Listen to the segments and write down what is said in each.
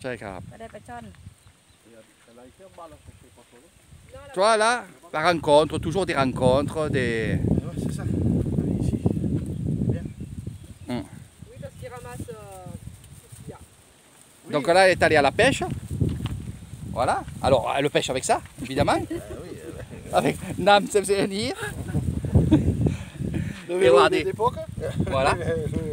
ใช่ครับ ก็ได้ปลาช่อน Tu vois là, la rencontre, toujours des rencontres, des... Ouais, c'est ça. Ici. Bien. Oui, parce qu'il ramasse tout ce qu'il y a. Oui. Donc là, elle est allée à la pêche. Voilà. Alors, elle pêche avec ça, évidemment. Oui, Avec Nam Semsenir. le Et vélo regardez. d'époque. Voilà.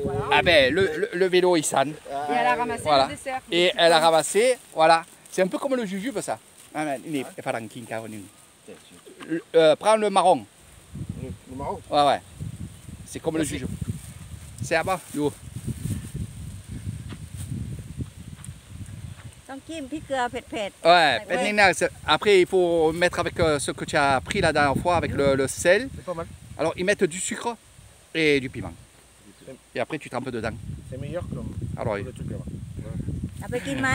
Voilà. Ah ben, le vélo Issan. Et elle a ramassé Voilà. le dessert. Et elle a ramassé, voilà. C'est un peu comme le jujube, ça. Ah, mais il est pas ranking, car on est- prends le marron. Le marron. Ouais, ouais. C'est comme le Merci. jujube. C'est là-bas, du haut. ต้องจิ้มพริกเกลือเผ็ด Ouais, Ouais. maintenant, après il faut mettre avec ce que tu as pris la dernière fois avec le sel. C'est pas mal. Alors ils mettent du sucre et du piment. Et après tu trempes dedans. C'est meilleur comme Alors, le truc là-bas. ๆเอาไปกินไหม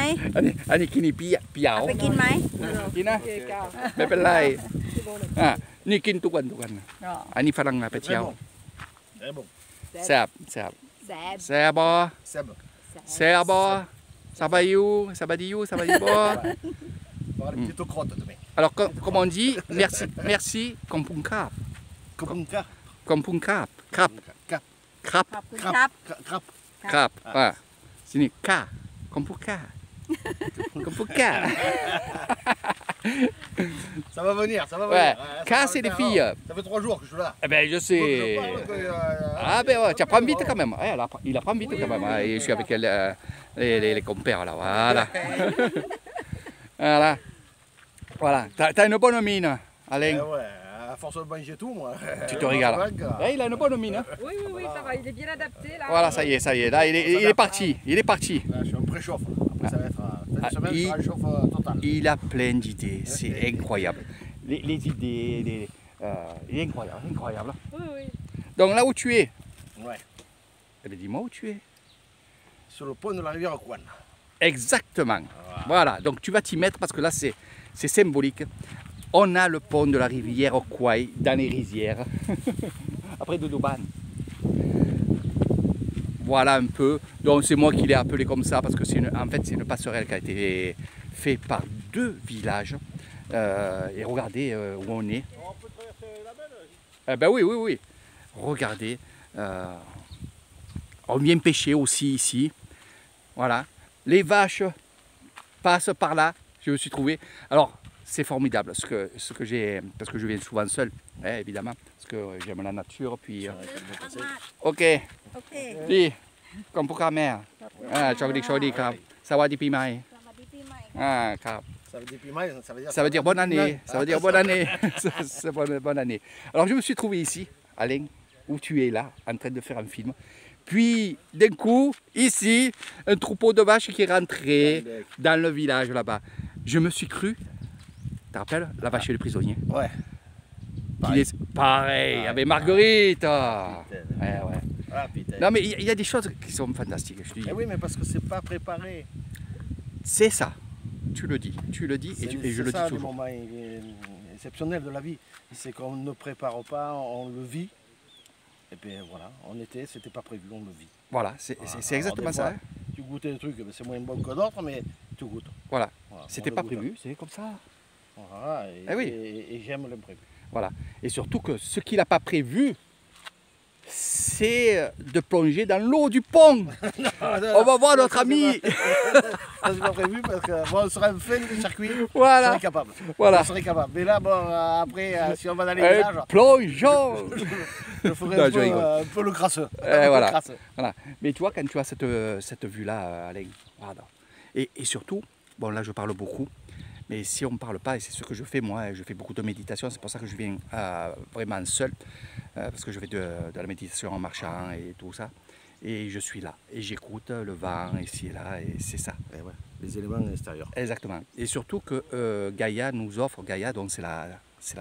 Ani kini piao. เอาไปกินไหม Kina. Ok, car. Mais ben là, C'est bon, là. ah, ni kin tukan. อ๋อ Ani falang na Très petiao. bon. Très bon. Seb, seb. แซ่บ Sebo, Seb. sebo. Sabayou, sabadiou, sabayou. On va avoir des petites crottes demain. Alors comme on dit, merci, merci, kompunkap. Comme un car. Kompunkap. Krap, Cap. krap, ขอบคุณครับ Crap. krap. Voilà. C'est une ka. Kompuka. Kompuka. Ça va venir, ça va venir. Ouais. Ça Ka, va c'est des venir. filles. Ça fait 3 jours que je suis là. Eh ben je Je sais. parle que, Ah ben ouais, tu apprends vite quand même. Ouais, il apprend vite quand même. Et je suis avec elle, les compères là, voilà. Voilà. Voilà. T'as une bonne mine, Alain. Ouais, à force de manger tout, moi. Tu te régales. Vague. Ouais, il a une bonne mine. Hein. Oui, oui, oui, ça va. Il est bien adapté là. Voilà, ça y est, ça y est. Là, il est parti. Il est parti. Là, je suis en préchauffe. Après, ça va être fin de semaine, il- ça réchauffe total. Il a plein d'idées. C'est incroyable. Les idées, il est incroyable, incroyable. Oui, oui. Donc là où tu es, Ouais. eh ben, dis-moi où tu es. Sur le pont de la rivière Kouane. Exactement. Voilà, donc tu vas t'y mettre parce que là c'est symbolique. On a le pont de la rivière Kouai dans les rizières, après de Douban. Voilà un peu. Donc c'est moi qui l'ai appelé comme ça parce que en fait c'est une passerelle qui a été faite par 2 villages. Et regardez où on est. On peut traverser la belle. Ben oui, oui, oui. Regardez. On vient pêcher aussi ici. Voilà. Les vaches passent par là. Je me suis trouvé. Alors, c'est formidable ce que j'ai. Parce que je viens souvent seul, hein, évidemment. Parce que j'aime la nature. Puis, ok. โอเค Dis, comme pour ta mère. Ah, chaudik, chaudik, krap. Sawadi pimai. สวัสดีปีใหม่ Ah, krap. Ça veut dire pimai, Ça veut dire bonne année. Ça veut dire bonne année. C'est bonne année. Alors, je me suis trouvé ici, Alain, où tu es là, en train de faire un film. Puis, d'un coup, ici, un troupeau de vaches qui est rentré dans le village là-bas. Je me suis cru, tu te rappelles, la vache et le prisonnier. Ouais. Pareil, avec Marguerite. Ouais, ouais. Ah putain. Non, mais il y a des choses qui sont fantastiques, je te dis. Eh oui, mais parce que c'est pas préparé. C'est ça. Tu le dis et je le dis C'est ça le toujours. moment exceptionnel de la vie. C'est qu'on ne prépare pas, on le vit. Et puis voilà, c'était pas prévu, on le vit. Voilà, c'est Alors, exactement des ça. fois, hein. Tu goûtes des trucs, mais c'est moins bon que d'autres, mais tu goûtes. Voilà, Voilà, c'était on pas le goûte. prévu, c'est comme ça. Voilà, et, Eh oui. et j'aime l'imprévu. Voilà. Et surtout que ce qu'il n'a pas prévu, c'est de plonger dans l'eau du pont. On va voir notre ami. Ça, c'est pas prévu parce que bon, on serait fin du circuit, on Voilà. serait capable. Voilà. On serait capable. Mais là, bon, après, si on va dans les villages, Plongeons. je ferai Non, un je rigole. un peu le crasseux. Voilà. Le crasseux. Voilà. Mais tu vois, quand tu as cette vue-là, Alain, voilà. Et surtout, bon là je parle beaucoup, mais si on ne parle pas, et c'est ce que je fais moi, je fais beaucoup de méditation, c'est pour ça que je viens vraiment seul, parce que je fais de la méditation en marchant et tout ça. Et je suis là, et j'écoute le vent ici et là, et c'est ça. Eh ouais, les éléments extérieurs. Exactement. Et surtout que Gaïa nous offre, Gaïa donc c'est la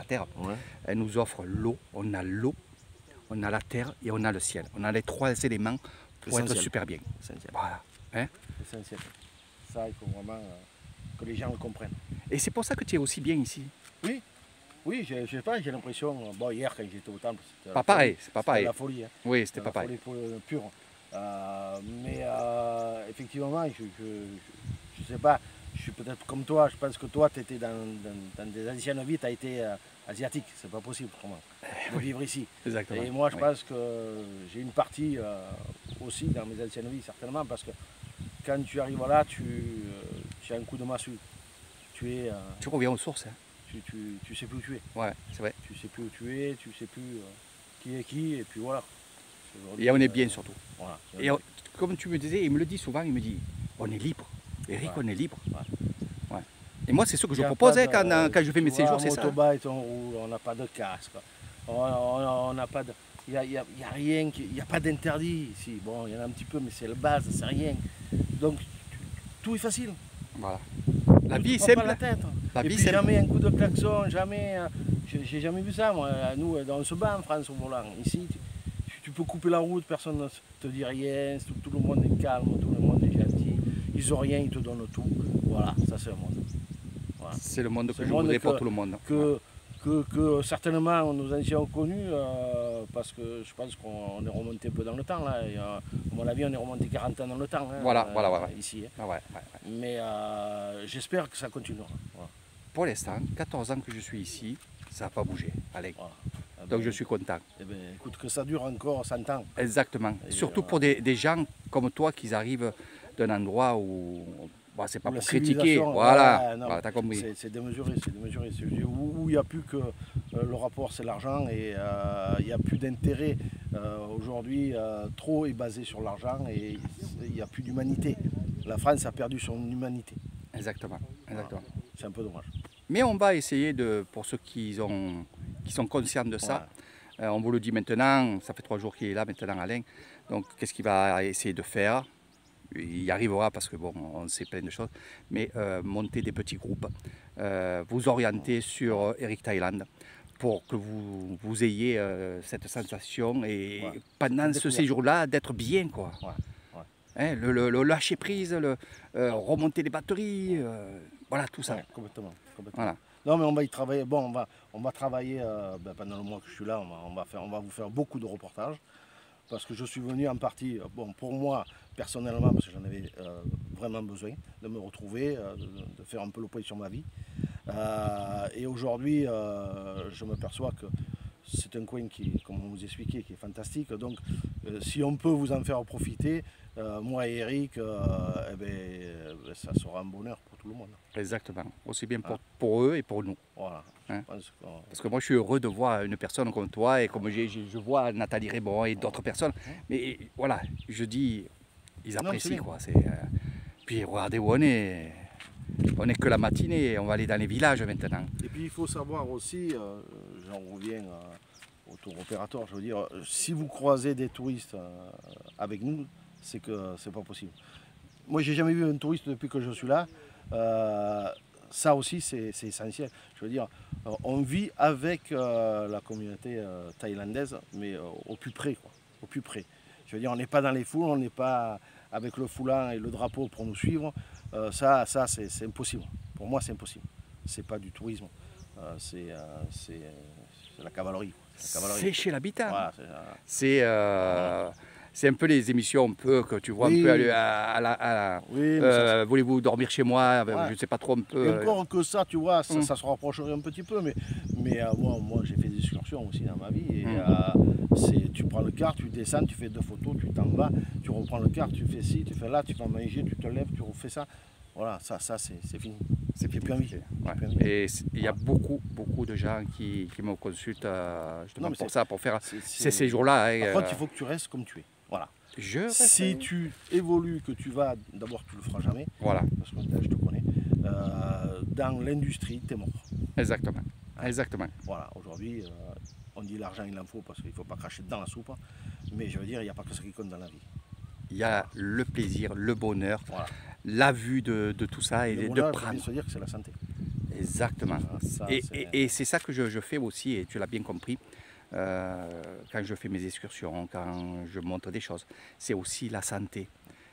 terre, Ouais. elle nous offre l'eau, on a la terre et on a le ciel. On a les 3 éléments pour être Essentiel. super bien. Essentiel. Voilà. Hein? Essentiel. Ça, il faut vraiment que les gens le comprennent. Et c'est pour ça que tu es aussi bien ici. Oui, je sais pas, j'ai l'impression. Bon, hier, quand j'étais au temple, c'était Pas pareil, c'est pas c'était pareil. la folie. Hein. Oui, c'était La pas pareil. folie pure. Mais effectivement, je sais pas, je suis peut-être comme toi, je pense que toi, tu étais dans des anciennes vies, tu as été asiatique, c'est pas possible pour moi de vivre ici. Exactement. Et moi, je Oui. pense que j'ai une partie aussi dans mes anciennes vies, certainement, parce que quand tu arrives là, tu as un coup de massue. Tu es, Tu reviens aux sources. Hein. tu sais plus où tu es. Ouais, c'est vrai. Tu sais plus où tu es, tu sais plus qui est qui, et puis voilà. Et on est bien surtout. Voilà, Et comme tu me disais, il me le dit souvent, il me dit, on est libre. Eric, Ouais. on est libre. Ouais. Ouais. Et moi, c'est ce que je Il y a propose pas hein, de- quand je fais mes tu vois, séjours, c'est ça. motobike, on roule, on n'a pas de casque. On n'a pas de. Il n'y a rien, il n'y a pas d'interdit ici. Bon, il y en a un petit peu, mais c'est la base, c'est rien. Donc, tout est facile. Voilà. La Tu vie est te prends pas simple. la tête. La Et vie puis simple. jamais un coup de klaxon, jamais. J'ai jamais vu ça, moi. Nous, on se bat en France au volant. Ici, tu peux couper la route, personne ne te dit rien. Tout le monde est calme, tout le monde est gentil. Ils ont rien, ils te donnent tout. Voilà, ça c'est le monde. Voilà. C'est le monde C'est que le je monde voudrais pour que- tout le monde. Que certainement nos anciens ont connu, parce que je pense qu'on est remonté un peu dans le temps. Là. Et, à mon avis, on est remonté 40 ans dans le temps. Hein, Voilà, voilà. Ici. Hein. Ah ouais, ouais, ouais. Mais j'espère que ça continuera. Voilà. Pour l'instant, 14 ans que je suis ici, ça n'a pas bougé, Alain. Voilà. Eh Donc ben, je suis content. eh ben, écoute, que ça dure encore 100 ans. Exactement. Et Surtout pour des gens comme toi qui arrivent d'un endroit où, bon, c'est pas Où la pour critiquer, civilisation, voilà, ouais, non, voilà, t'as compris. C'est démesuré, c'est démesuré. Où il n'y a plus que le rapport, c'est l'argent, et il n'y a plus d'intérêt. Aujourd'hui, trop est basé sur l'argent, et il n'y a plus d'humanité. La France a perdu son humanité. Exactement, exactement. C'est un peu dommage. Mais on va essayer de, pour ceux qui sont conscients de ça, on vous le dit maintenant, ça fait 3 jours qu'il est là maintenant Alain, donc qu'est-ce qu'il va essayer de faire? Il y arrivera parce que bon, on sait plein de choses, mais monter des petits groupes, vous orienter sur Eric Thailand pour que vous ayez cette sensation et pendant ce Découverte. séjour-là d'être bien quoi. Ouais, Hein, le lâcher prise, remonter les batteries, voilà tout ça. ouais, complètement. Voilà. Non, mais on va y travailler. Bon, on va travailler pendant le mois que je suis là. On va vous faire beaucoup de reportages. Parce que je suis venu en partie, bon, pour moi, personnellement, parce que j'en avais vraiment besoin de me retrouver, de faire un peu le point sur ma vie. Et aujourd'hui, je me perçois que c'est un coin qui, comme on vous expliquait, qui est fantastique. Donc, si on peut vous en faire profiter, moi et Eric, eh ben, ça sera un bonheur pour tout le monde. Exactement, aussi bien pour eux et pour nous. Voilà. Hein. Je pense qu'on- Parce que moi je suis heureux de voir une personne comme toi et comme je vois Nathalie Rébon et d'autres personnes. Mais voilà, je dis, ils Non, c'est apprécient bien. quoi. Puis regardez où on est. On n'est que la matinée, on va aller dans les villages maintenant. Et puis il faut savoir aussi, j'en reviens au tour opérateur, je veux dire, si vous croisez des touristes avec nous, c'est que c'est pas possible. Moi j'ai jamais vu un touriste depuis que je suis là. Ça aussi c'est essentiel. Je veux dire, on vit avec la communauté thaïlandaise, mais au plus près, quoi, au plus près. Je veux dire, on n'est pas dans les foules, on n'est pas avec le foulard et le drapeau pour nous suivre. Ça c'est impossible. Pour moi, c'est impossible. C'est pas du tourisme. C'est la cavalerie. C'est chez l'habitant. Voilà, C'est un peu les émissions un peu que tu vois Oui. un peu à la oui, mais ça, voulez-vous dormir chez moi? Ouais. Je ne sais pas trop un et peu. encore que ça, tu vois, ça se rapprocherait un petit peu. Mais moi j'ai fait des excursions aussi dans ma vie. Et tu prends le car, tu descends, tu fais 2 photos, tu t'en vas, tu reprends le car, tu fais ci, tu fais là, tu vas manger, tu te lèves, tu refais ça. Voilà, ça c'est fini. C'est J'ai plus envie. Ouais. J'ai plus envie. Et il y a beaucoup de gens qui me consultent justement Non, mais pour ça, pour faire C'est- ces séjours-là. hein, Par contre, il faut que tu restes comme tu es. Voilà. je Si reste- tu évolues, que tu vas, d'abord tu le feras jamais, Voilà, parce que je te connais, dans l'industrie, tu es mort. exactement. Exactement. Voilà, aujourd'hui, on dit l'argent il en faut parce qu'il ne faut pas cracher dans la soupe, mais je veux dire, il n'y a pas que ça qui compte dans la vie. Il y a le plaisir, le bonheur, Voilà. la vue de tout ça et Le de bonheur, il faut prendre. bien se dire que c'est la santé. Exactement. Voilà, ça, Et c'est- et c'est ça que je fais aussi, et tu l'as bien compris, quand je fais mes excursions, quand je montre des choses. C'est aussi la santé.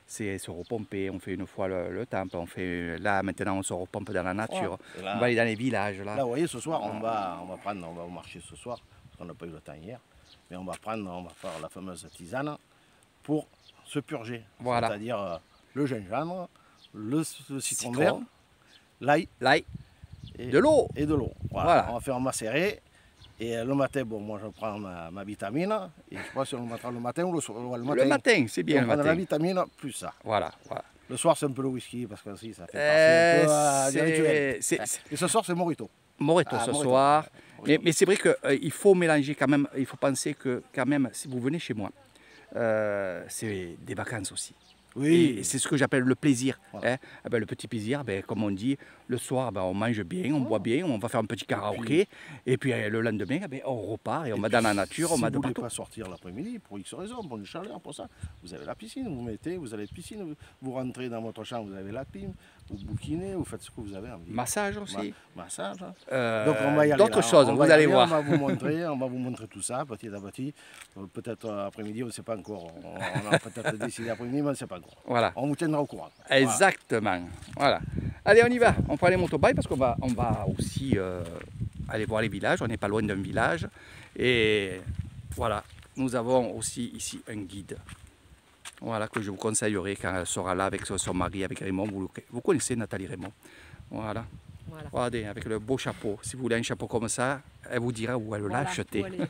C'est se repomper, on fait une fois le temple, on fait là maintenant on se repompe dans la nature, Et là, on va aller dans les villages là, là. vous voyez, ce soir, on va au marché ce soir, parce qu'on n'a pas eu le temps hier, mais on va faire la fameuse tisane pour se purger. Voilà. C'est-à-dire le gingembre, le citron Citron. vert, l'ail L'ail, et de l'eau. et de l'eau. Voilà. On va faire macérer. Et le matin, bon, moi je prends ma vitamine. Et je sais pas si on le mettra le matin ou le soir. Le matin, c'est bien on le prend la matin. vitamine plus ça. Voilà, voilà. Le soir, c'est un peu le whisky parce que si, ça fait partie un peu du rituel. C'est Et ce soir, c'est Morito. Morito Ah, ce Morito. soir. Morito. Mais c'est vrai qu'il faut mélanger quand même, il faut penser que quand même, si vous venez chez moi, c'est des vacances aussi. Et c'est ce que j'appelle le plaisir. Voilà. Hein. Eh ben, le petit plaisir, ben, comme on dit, le soir, ben, on mange bien, on boit bien, on va faire un petit karaoké. Et puis le lendemain, ben, on repart et on va dans la nature, on va si de vous ne voulez partout. pas sortir l'après-midi, pour X raisons, pour une chaleur, pour ça, vous avez la piscine, vous mettez, vous allez à la piscine, vous rentrez dans votre chambre, vous avez la clim, vous bouquinez, vous faites ce que vous avez envie. Massage aussi. Massage. Hein. Donc on va y aller. D'autres là. choses, On vous va y allez aller, voir. On va vous montrer tout ça petit à petit. Peut-être après-midi, on ne sait pas encore. On a peut-être décidé après-midi, mais on ne sait pas encore. Voilà. On vous tiendra au courant. Exactement. Voilà. Allez, on y va. On prend les motorbikes parce qu'on va aussi aller voir les villages. On n'est pas loin d'un village. Et voilà, nous avons aussi ici un guide. Voilà, que je vous conseillerais quand elle sera là avec son mari, avec Raymond. Vous connaissez Nathalie Raymond. Voilà. Voilà. Regardez, avec le beau chapeau. Si vous voulez un chapeau comme ça, elle vous dira où elle l'a acheté. Faut aller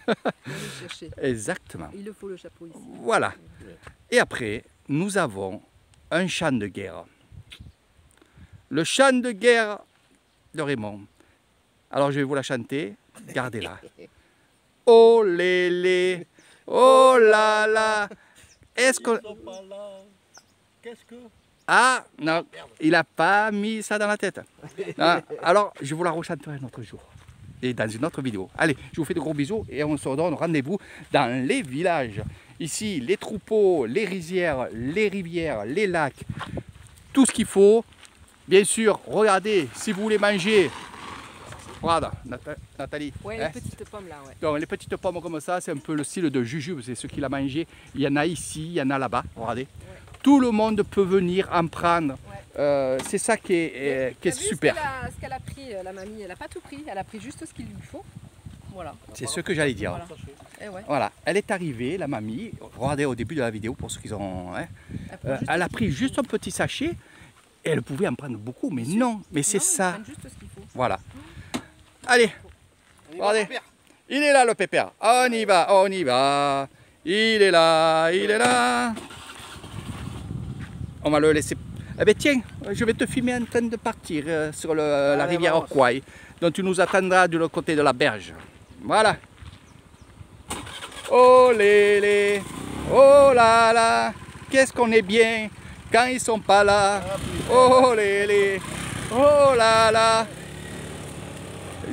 chercher. Exactement. Il le faut le chapeau ici. Voilà. Et après, nous avons un chant de guerre. Le chant de guerre de Raymond. Alors je vais vous la chanter. Gardez-la. Oh lélé, oh là là. Est-ce que... Qu'est-ce que... Ah, non, il n'a pas mis ça dans la tête. Non, alors, je vous la rechanterai un autre jour. Et dans une autre vidéo. Allez, je vous fais de gros bisous et on se donne rendez-vous dans les villages. Ici, les troupeaux, les rizières, les rivières, les lacs, tout ce qu'il faut. Bien sûr, regardez, si vous voulez manger, regarde, Nathalie. Ouais, hein. les petites pommes là, ouais. Donc les petites pommes comme ça, c'est un peu le style de jujube, c'est ce qu'il a mangé. Il y en a ici, il y en a là-bas, regardez. Tout le monde peut venir en prendre. C'est ça qui est T'as vu super. Ce qu'elle a pris, la mamie, elle n'a pas tout pris, elle a pris juste ce qu'il lui faut. Voilà. C'est ce que j'allais dire. Voilà. Eh ouais. Voilà, elle est arrivée, la mamie. Regardez au début de la vidéo pour ceux qui ont. Hein, elle a pris juste un petit sachet. Et elle pouvait en prendre beaucoup, mais non. Mais c'est ça. Juste ce qu'il faut. Voilà. Allez, regardez. Il est là le pépère. On y va, on y va. Il est là, il est là. On va le laisser. Eh bien tiens, je vais te filmer en train de partir sur la rivière Orquay. Donc tu nous attendras de l'autre côté de la berge. Voilà. Oh lélé, oh là là, qu'est-ce qu'on est bien quand ils sont pas là. Oh lélé, oh là là.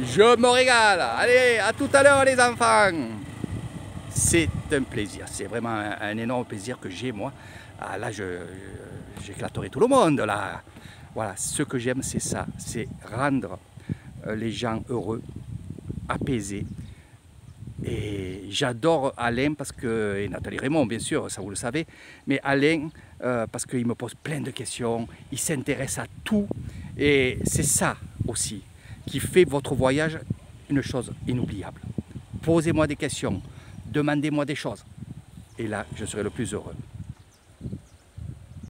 Je me régale. Allez, à tout à l'heure les enfants. C'est un plaisir, c'est vraiment un énorme plaisir que j'ai moi. Ah, là, j'éclaterai tout le monde là. Voilà, ce que j'aime c'est ça, c'est rendre les gens heureux, apaisés. Et j'adore Alain parce que, et Nathalie Raymond bien sûr, ça vous le savez, mais Alain parce qu'il me pose plein de questions, il s'intéresse à tout et c'est ça aussi qui fait votre voyage une chose inoubliable. Posez-moi des questions, demandez-moi des choses et là je serai le plus heureux.